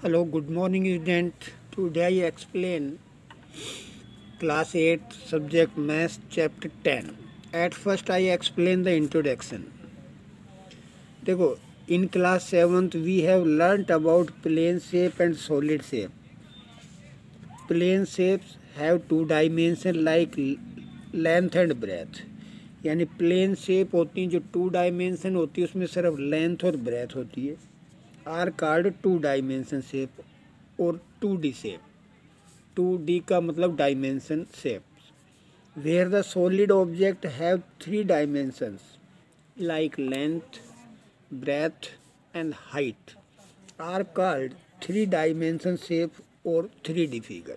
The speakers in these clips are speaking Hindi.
Hello, good morning student. Today I explain class 8 subject math chapter 10. At first I explain the introduction. देखो in class 7th we have learnt about plane shape and solid shape. Plane shapes have two dimensions like length and breadth. यानी प्लेन शेप होती हैं जो टू डायमेंशन होती है उसमें सिर्फ लेंथ और ब्रेथ होती है are called two dimension shape और 2D शेप 2D का मतलब dimension shape where the solid object have 3 dimensions like length breadth and height are called 3 dimension shape और 3D figure.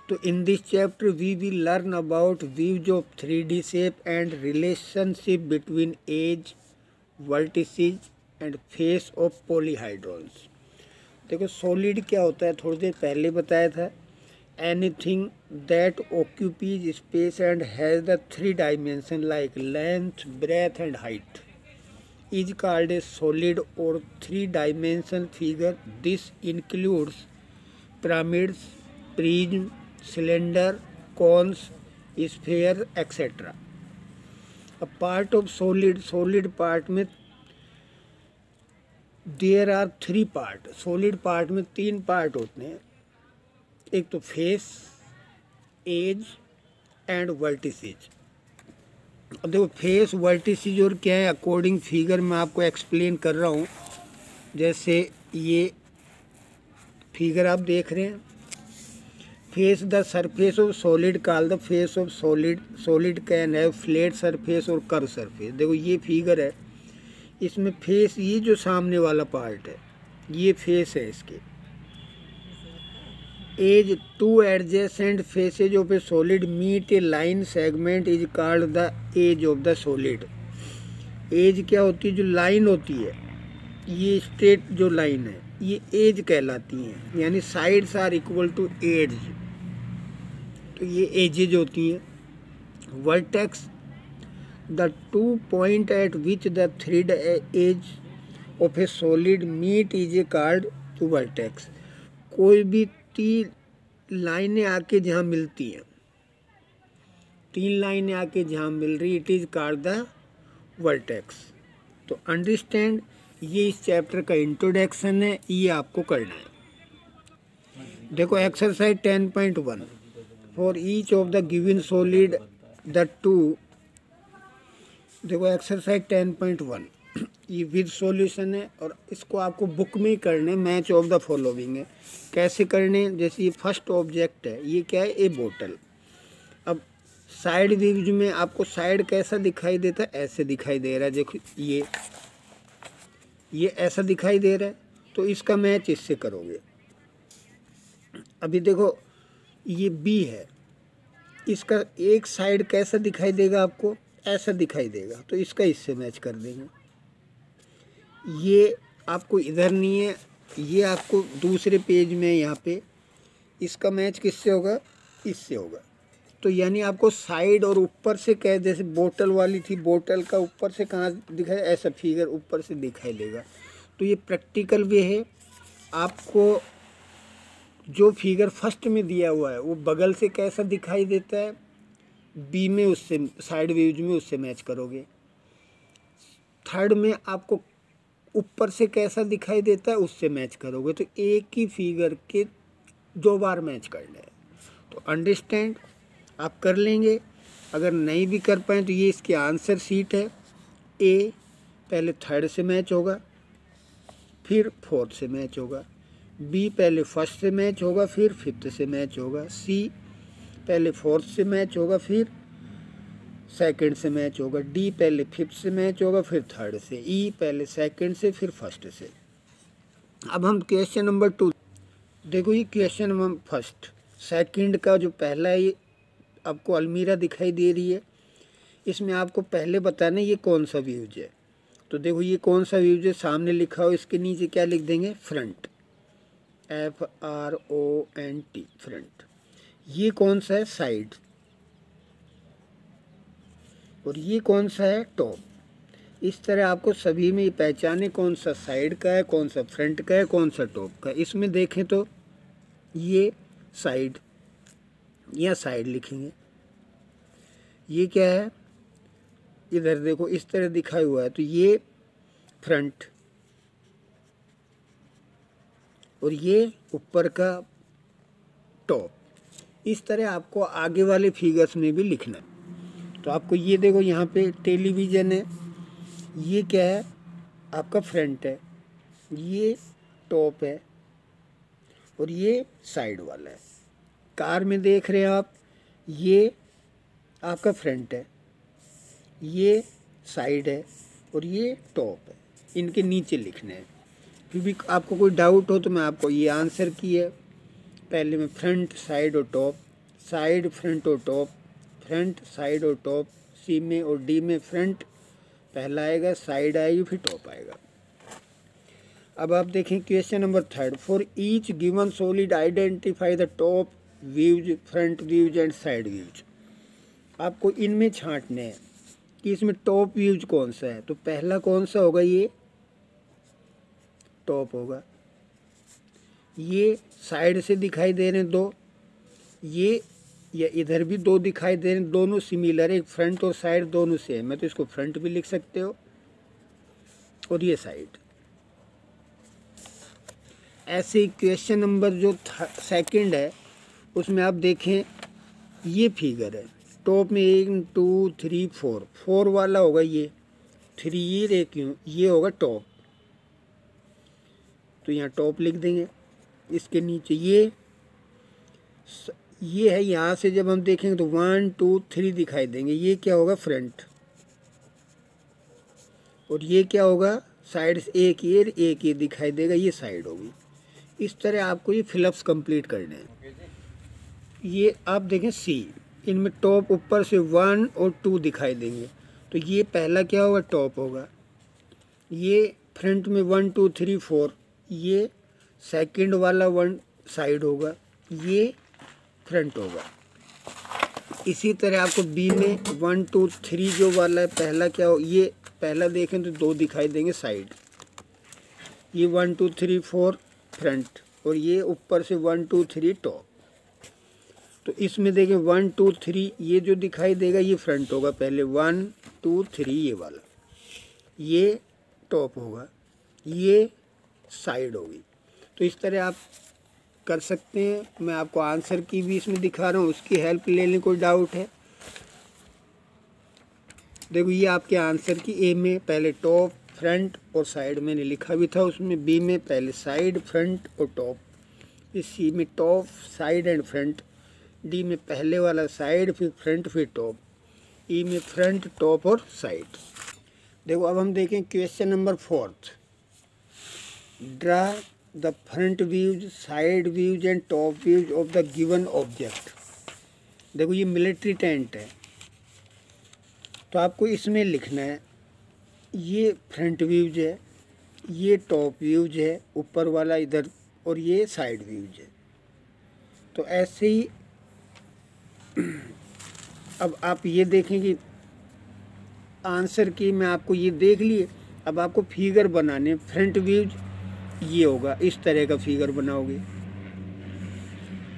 So in this chapter we will learn about views of 3D shape and relationship between edge, vertices and face of polyhedrons. देखो सॉलिड क्या होता है थोड़ी देर पहले बताया था. Anything that occupies space and has the 3 dimension like length breadth and height is called a solid or 3 dimension figure. This includes pyramids, prism, cylinder, cones, sphere, etc. A part of solid part में there are 3 part. Solid part में 3 पार्ट होते हैं. एक तो फेस, एज एंड वर्टिसेज. अब देखो फेस वर्टिसेज और क्या है अकॉर्डिंग फिगर मैं आपको एक्सप्लेन कर रहा हूँ. जैसे ये फिगर आप देख रहे हैं. Face the surface of solid called the face of solid. Solid can have flat surface और कर्व सरफेस. देखो ये फिगर है. इसमें फेस ये जो सामने वाला पार्ट है ये फेस है इसके. As 2 adjacent faces of a solid meet a line segment is called the edge of the solid. Edge क्या होती है जो लाइन होती है ये स्ट्रेट जो लाइन है ये एज कहलाती हैं. यानी sides are equal to edge तो ये एजेज होती हैं. Vertex the 2 point at which the 3 edge of a solid meet is called to vertex. कोई भी 3 लाइनें आके जहाँ मिलती हैं 3 लाइनें आके जहाँ मिल रही it is called the vertex. तो अंडरस्टैंड ये इस चैप्टर का इंट्रोडक्शन है. ये आपको करना है. देखो exercise 10.1 for each of the given solid the two. देखो एक्सरसाइज 10.1 ये विद सॉल्यूशन है और इसको आपको बुक में ही करने. मैच ऑफ द फॉलोइंग है. कैसे करने जैसे ये फर्स्ट ऑब्जेक्ट है ये क्या है ए बोतल. अब साइड व्यूज में आपको साइड कैसा दिखाई देता है ऐसे दिखाई दे रहा है. देखो ये ऐसा दिखाई दे रहा है तो इसका मैच इससे करोगे. अभी देखो ये बी है इसका एक साइड कैसा दिखाई देगा आपको ऐसा दिखाई देगा तो इसका इससे मैच कर देंगे. ये आपको इधर नहीं है ये आपको दूसरे पेज में यहाँ पे इसका मैच किससे होगा इससे होगा. तो यानी आपको साइड और ऊपर से कह जैसे बोतल वाली थी बोतल का ऊपर से कहाँ दिखाई ऐसा फिगर ऊपर से दिखाई देगा. तो ये प्रैक्टिकल वे है. आपको जो फिगर फर्स्ट में दिया हुआ है वो बगल से कैसा दिखाई देता है बी में उससे साइड व्यूज में उससे मैच करोगे. थर्ड में आपको ऊपर से कैसा दिखाई देता है उससे मैच करोगे. तो एक ही फिगर के 2 बार मैच करना है. तो अंडरस्टैंड आप कर लेंगे. अगर नहीं भी कर पाए तो ये इसकी आंसर शीट है. ए पहले थर्ड से मैच होगा फिर फोर्थ से मैच होगा. बी पहले फर्स्ट से मैच होगा फिर फिफ्थ से मैच होगा. सी पहले फोर्थ से मैच होगा फिर सेकंड से मैच होगा. डी पहले फिफ्थ से मैच होगा फिर थर्ड से. ई पहले सेकंड से फिर फर्स्ट से. अब हम क्वेश्चन नंबर 2 देखो. ये क्वेश्चन नंबर फर्स्ट सेकंड का जो पहला ये आपको अलमीरा दिखाई दे रही है इसमें आपको पहले बताना ये कौन सा व्यूज है. तो देखो ये कौन सा व्यूज है सामने लिखा हो इसके नीचे क्या लिख देंगे फ्रंट FRONT फ्रंट. ये कौन सा है साइड और ये कौन सा है टॉप. इस तरह आपको सभी में पहचाने कौन सा साइड का है, कौन सा फ्रंट का है, कौन सा टॉप का है। इसमें देखें तो ये साइड या साइड लिखेंगे, ये क्या है, इधर देखो इस तरह दिखाया हुआ है तो ये फ्रंट और ये ऊपर का टॉप। इस तरह आपको आगे वाले फिगर्स में भी लिखना है। तो आपको ये देखो यहाँ पे टेलीविज़न है, ये क्या है आपका फ्रंट है, ये टॉप है और ये साइड वाला है। कार में देख रहे हैं आप, ये आपका फ्रंट है, ये साइड है और ये टॉप है। इनके नीचे लिखने हैं। फिर भी आपको कोई डाउट हो तो मैं आपको ये आंसर की है। पहले में फ्रंट साइड और टॉप, साइड फ्रंट और टॉप, फ्रंट साइड और टॉप, सी में और डी में फ्रंट पहला आएगा, साइड आएगी, फिर टॉप आएगा। अब आप देखें question number 3, for each given solid identify the top views, front views and side views. आपको इनमें छांटने हैं कि इसमें टॉप व्यूज कौन सा है। तो पहला कौन सा होगा, ये टॉप होगा। ये साइड से दिखाई दे रहे हैं दो, ये या इधर भी दो दिखाई दे रहे हैं, दोनों सिमिलर है, एक फ्रंट और साइड दोनों सेम है, तो इसको फ्रंट भी लिख सकते हो और ये साइड। ऐसे ही क्वेश्चन नंबर जो सेकंड है उसमें आप देखें ये फिगर है, टॉप में 1 2 3 4, 4 वाला होगा ये, 3 ये क्यों, ये होगा टॉप, तो यहाँ टॉप लिख देंगे। इसके नीचे ये है, यहाँ से जब हम देखेंगे तो 1 2 3 दिखाई देंगे, ये क्या होगा फ्रंट और ये क्या होगा साइड से, एक ये दिखाई देगा, ये साइड होगी। इस तरह आपको ये फिलअप्स कंप्लीट करने हैं। ये आप देखें सी, इनमें टॉप ऊपर से 1 और 2 दिखाई देंगे, तो ये पहला क्या होगा टॉप होगा, ये फ्रंट में 1 2 3 4, ये सेकंड वाला 1 साइड होगा, ये फ्रंट होगा। इसी तरह आपको बी में 1 2 3 जो वाला है पहला क्या हो, ये पहला देखें तो 2 दिखाई देंगे साइड, ये 1 2 3 4 फ्रंट और ये ऊपर से 1 2 3 टॉप। तो इसमें देखें 1 2 3 ये जो दिखाई देगा ये फ्रंट होगा, पहले 1 2 3 ये वाला, ये टॉप होगा, ये साइड होगी। तो इस तरह आप कर सकते हैं। मैं आपको आंसर की भी इसमें दिखा रहा हूँ, उसकी हेल्प ले लें कोई डाउट है। देखो ये आपके आंसर की ए में पहले टॉप फ्रंट और साइड मैंने लिखा भी था, उसमें बी में पहले साइड फ्रंट और टॉप, फिर सी में top side and front, D में पहले वाला साइड फिर फ्रंट फिर टॉप, ई में फ्रंट टॉप और साइड। देखो अब हम देखें question number 4, draw the front views, side views and top views of the given object. देखो ये मिलिट्री टेंट है, तो आपको इसमें लिखना है ये फ्रंट व्यूज है, ये टॉप व्यूज है ऊपर वाला इधर, और ये साइड व्यूज है। तो ऐसे ही अब आप ये देखें कि आंसर की मैं आपको ये देख लिए। अब आपको फिगर बनाने, फ्रंट व्यूज ये होगा, इस तरह का फिगर बनाओगे,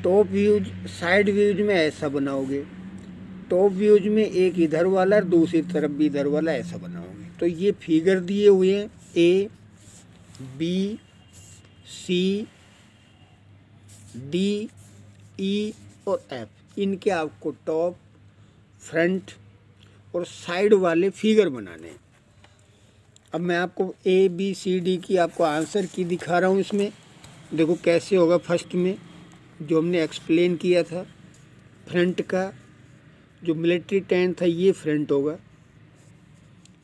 टॉप व्यूज साइड व्यूज में ऐसा बनाओगे, टॉप व्यूज में एक इधर वाला और दूसरी तरफ भी इधर वाला ऐसा बनाओगे। तो ये फिगर दिए हुए हैं A B C D E और एफ, इनके आपको टॉप फ्रंट और साइड वाले फिगर बनाने हैं। अब मैं आपको ए बी सी डी की आपको आंसर की दिखा रहा हूँ। इसमें देखो कैसे होगा। फर्स्ट में जो हमने एक्सप्लेन किया था, फ्रंट का जो मिलिट्री टेंट था ये फ्रंट होगा,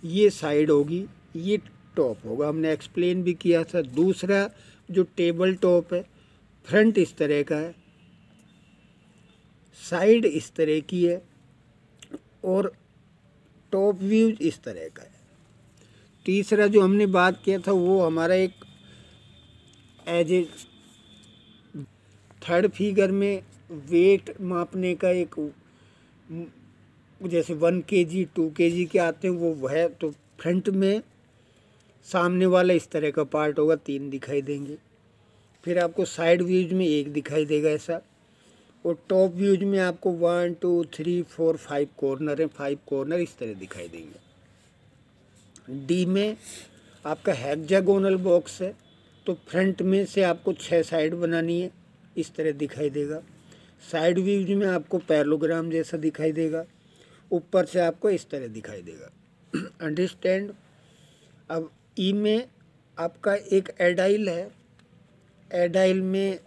ये साइड होगी, ये टॉप होगा, हमने एक्सप्लेन भी किया था। दूसरा जो टेबल टॉप है, फ्रंट इस तरह का है, साइड इस तरह की है और टॉप व्यूज इस तरह का है। तीसरा जो हमने बात किया था वो हमारा एक एज ए थर्ड फिगर में वेट मापने का एक, जैसे 1 kg 2 kg के आते हैं वो है, तो फ्रंट में सामने वाला इस तरह का पार्ट होगा, 3 दिखाई देंगे। फिर आपको साइड व्यूज में 1 दिखाई देगा ऐसा, और टॉप व्यूज में आपको 1 2 3 4 5 कॉर्नर है, 5 कॉर्नर इस तरह दिखाई देंगे। डी में आपका हेक्सागोनल बॉक्स है, तो फ्रंट में से आपको 6 साइड बनानी है, इस तरह दिखाई देगा। साइड व्यूज में आपको पैरेललोग्राम जैसा दिखाई देगा, ऊपर से आपको इस तरह दिखाई देगा। अंडरस्टैंड। अब ई में आपका एक एडाइल है, एडाइल में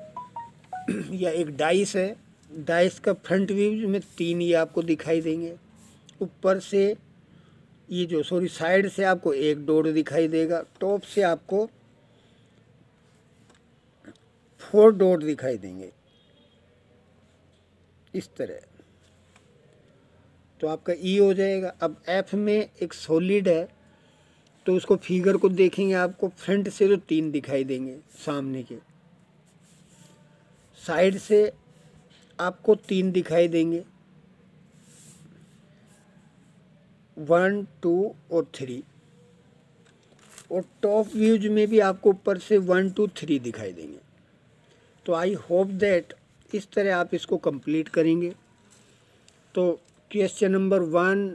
या एक डाइस है, डाइस का फ्रंट व्यू में 3 ये आपको दिखाई देंगे। ऊपर से ये जो साइड से आपको 1 डॉट दिखाई देगा, टॉप से आपको 4 डॉट दिखाई देंगे इस तरह, तो आपका ई हो जाएगा। अब एफ में एक सॉलिड है, तो उसको फिगर को देखेंगे आपको फ्रंट से तो 3 दिखाई देंगे सामने के, साइड से आपको 3 दिखाई देंगे, 1 2 और 3, और टॉप व्यूज में भी आपको ऊपर से 1 2 3 दिखाई देंगे। तो आई होप दैट इस तरह आप इसको कंप्लीट करेंगे। तो क्वेश्चन नंबर 1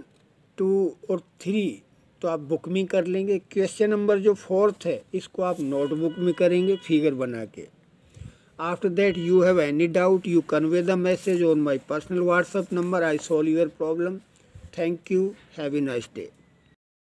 2 और 3 तो आप बुक में कर लेंगे। क्वेश्चन नंबर जो 4th है इसको आप नोटबुक में करेंगे फिगर बना के। After that you have any doubt, you convey the message on my personal WhatsApp number. I solve your problem. Thank you. Have a nice day.